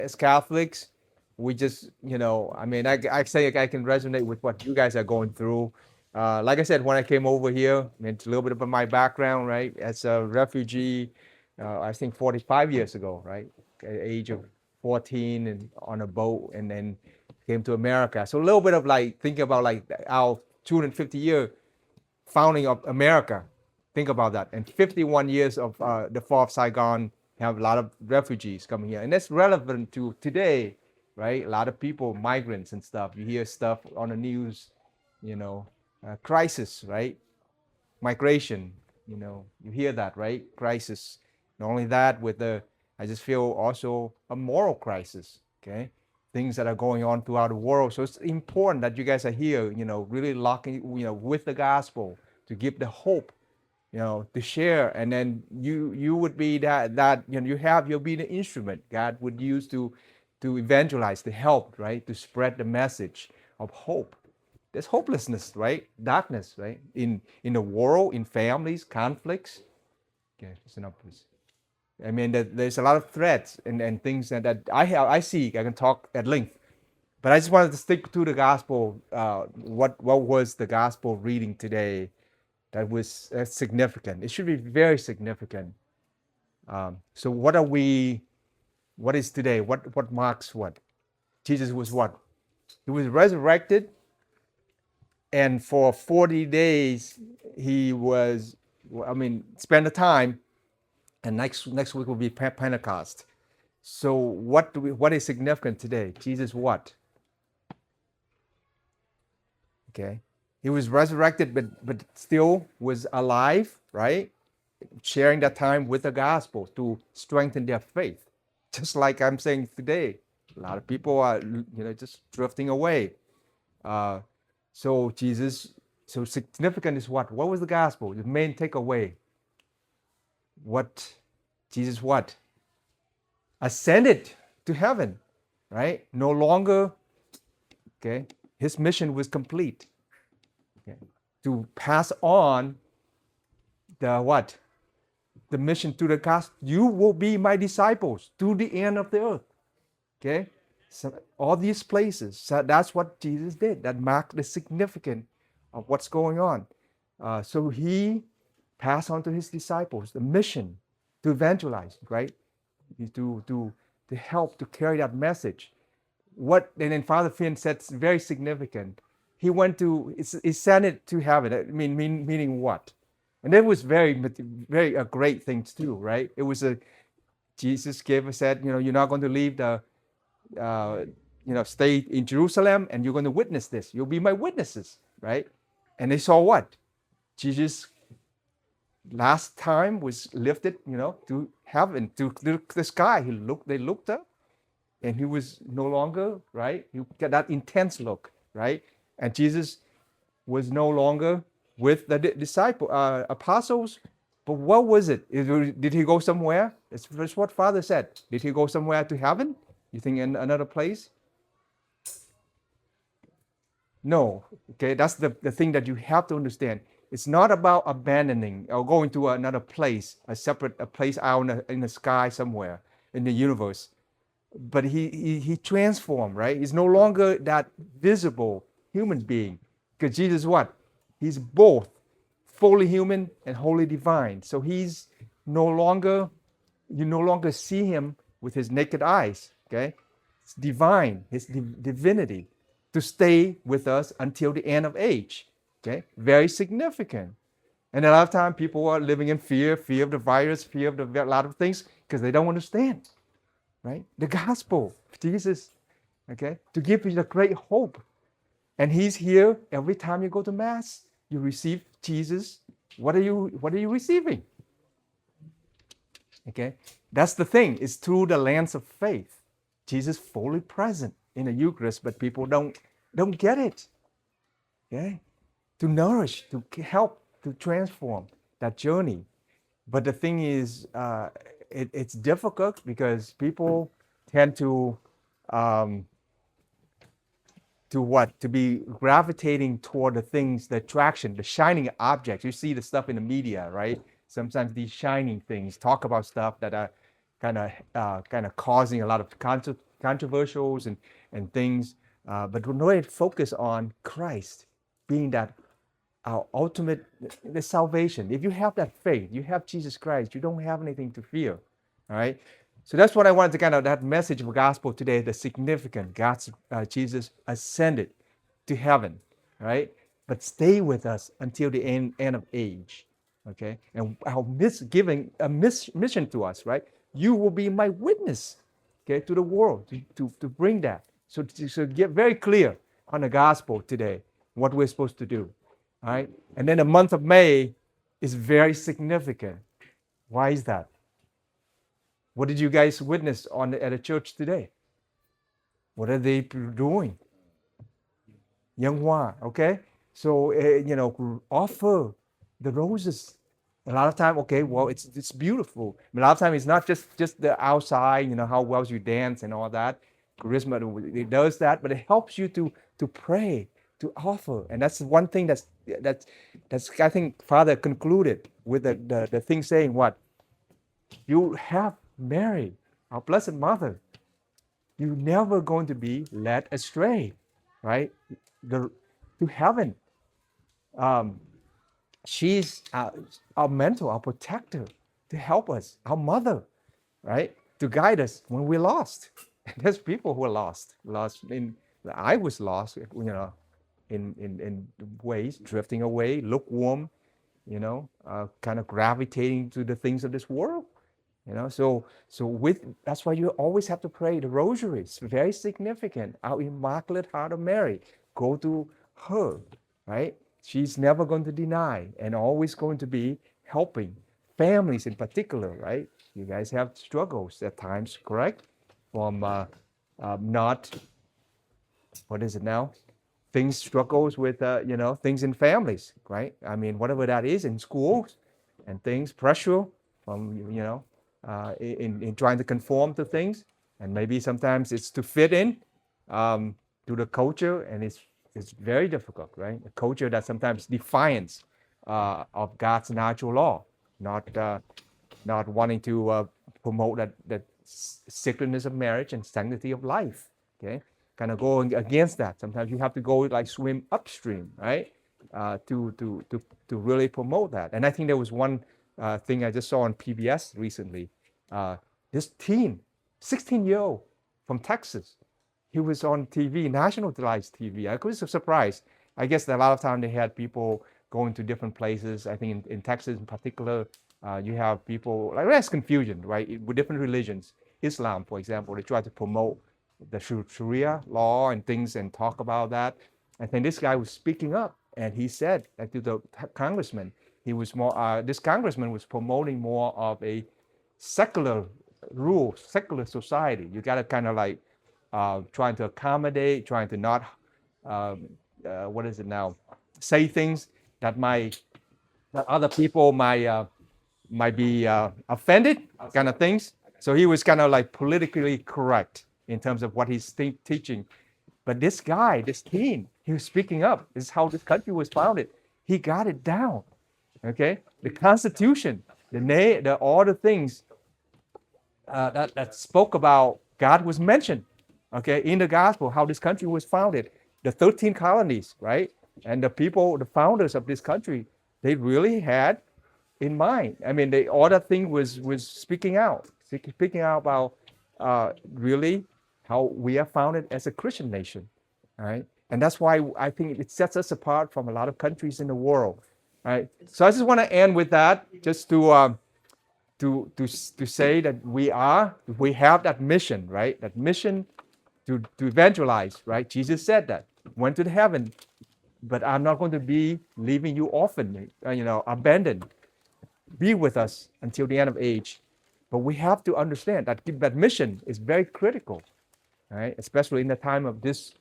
as Catholics, we just, I mean, I say I can resonate with what you guys are going through. Like I said, when I came over here, I mean, it's a little bit about my background, right? As a refugee, I think 45 years ago, right? At the age of 14 and on a boat, and then came to America. So a little bit of like thinking about like our 250-year founding of America. Think about that. And 51 years of the fall of Saigon, have a lot of refugees coming here. And that's relevant to today, right? A lot of people, migrants and stuff. You hear stuff on the news, crisis, right? Migration, you hear that, right? Crisis. Not only that, I just feel also a moral crisis, okay? Things that are going on throughout the world. So it's important that you guys are here, really locking, with the gospel to give the hope, to share. And then you would be that you'll be the instrument God would use to evangelize, to help, right? To spread the message of hope. There's hopelessness, right? Darkness, right? In the world, in families, conflicts. Okay, listen up, please. I mean, there's a lot of threats and things that I see. I can talk at length, but I just wanted to stick to the gospel. What was the gospel reading today that was significant? It should be very significant. So what is today? What marks what? Jesus was what? He was resurrected, and for 40 days he was, spend the time, and next week will be Pentecost. So what is significant today? Jesus what? Okay, he was resurrected, but still was alive, right? Sharing that time with the gospel to strengthen their faith. Just like I'm saying today, a lot of people are just drifting away. Uh, so Jesus, so significant is what? What was the gospel? The main takeaway. What Jesus what? Ascended to heaven, right? No longer, okay. His mission was complete. Okay. To pass on the what? The mission to the gospel. You will be my disciples to the end of the earth. Okay. So all these places. So that's what Jesus did. That marked the significance of what's going on. So he passed on to his disciples the mission to evangelize, right? To help to carry that message. And then Father Finn said it's very significant. He went to, he sent it to heaven. Meaning what? And that was very a great thing to do, right? It was Jesus said, you're not going to leave stay in Jerusalem, and you're going to witness this. You'll be my witnesses, right? And they saw what? Jesus last time was lifted, to heaven, to the sky. They looked up, and he was no longer, right? You get that intense look, right? And Jesus was no longer with the apostles. But what was it? Did he go somewhere? It's what Father said. Did he go somewhere to heaven? You think in another place? No. Okay, that's the thing that you have to understand. It's not about abandoning or going to another place, a place out in the sky somewhere in the universe. But he transformed, right? He's no longer that visible human being. Because Jesus what? He's both fully human and wholly divine. So he's no longer, you no longer see him with his naked eyes. Okay? It's divine, his divinity, to stay with us until the end of age. Okay? Very significant. And a lot of time people are living in fear of the virus, fear of a lot of things, because they don't understand, right? The gospel of Jesus, okay? To give you the great hope. And he's here every time you go to Mass, you receive Jesus. What are you receiving? Okay? That's the thing. It's through the lens of faith. Jesus fully present in the Eucharist, but people don't get it. Okay? To nourish, to help, to transform that journey. But the thing is, it's difficult because people tend to be gravitating toward the things, the attraction, the shining objects. You see the stuff in the media, right? Sometimes these shining things talk about stuff that are kind of causing a lot of controversials and things, but we know focus on Christ being that our ultimate the salvation. If you have that faith, you have Jesus Christ, you don't have anything to fear. All right. So that's what I wanted to kind of that message of the gospel today, the significant God's Jesus ascended to heaven, right? But stay with us until the end of age. Okay. And our giving a mission to us, right? You will be my witness, okay, to the world to bring that. So to get very clear on the gospel today, what we're supposed to do. All right. And then the month of May is very significant. Why is that? What did you guys witness at a church today? What are they doing? Young Hoa, okay? So, offer the roses. A lot of time, okay, well, it's beautiful. A lot of time, it's not just the outside, how well you dance and all that. Charisma, it does that, but it helps you to pray, to offer. And that's one thing that's I think Father concluded with the thing saying what? You have Mary, our Blessed Mother. You're never going to be led astray, right? To heaven. She's our mentor, our protector, to help us, our mother, right? To guide us when we're lost. And there's people who are lost. I was lost, in ways, drifting away, lukewarm, kind of gravitating to the things of this world. So that's why you always have to pray the rosary. It's very significant. Our Immaculate Heart of Mary. Go to her, right? She's never going to deny and always going to be helping families in particular, right? You guys have struggles at times, correct? From not, what is it now? Struggles with, things in families, right? I mean, whatever that is in schools and things, pressure from, in trying to conform to things. And maybe sometimes it's to fit in to the culture, and it's very difficult, right? A culture that sometimes defiance of God's natural law, not wanting to promote that sacredness of marriage and sanctity of life, okay? Kind of going against that. Sometimes you have to go like swim upstream, right? To really promote that. And I think there was one thing I just saw on PBS recently. This teen, 16-year-old from Texas, he was on TV, national televised TV. I was surprised. I guess a lot of time they had people going to different places. I think in Texas in particular, you have people, like there's confusion, right? With different religions. Islam, for example, they try to promote the Sharia law and things and talk about that. I think this guy was speaking up, and he said to the congressman, he was more, this congressman was promoting more of a secular rule, secular society. You got to kind of like trying to accommodate, trying to not, what is it now, say things that other people might be offended, kind of things. So he was kind of like politically correct in terms of what he's teaching. But this guy, this teen, he was speaking up. This is how this country was founded. He got it down. Okay, the Constitution, all the things that spoke about God was mentioned. Okay, in the gospel, how this country was founded, the 13 colonies, right? And the founders of this country, they really had in mind. I mean, all that thing was speaking out about really how we are founded as a Christian nation, right? And that's why I think it sets us apart from a lot of countries in the world, right? So I just want to end with that, just to say that we have that mission, right? That mission to evangelize, right? Jesus said that, went to heaven, but I'm not going to be leaving you orphaned, abandoned. Be with us until the end of age. But we have to understand that mission is very critical, right? Especially in the time of this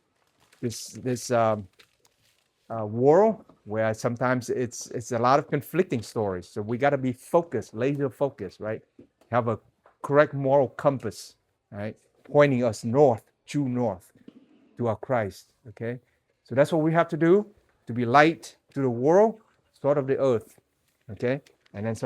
world, where sometimes it's a lot of conflicting stories. So we got to be focused, laser focused, right? Have a correct moral compass, right? Pointing us due north to our Christ, okay? So that's what we have to do, to be light to the world, salt of the earth, okay? And then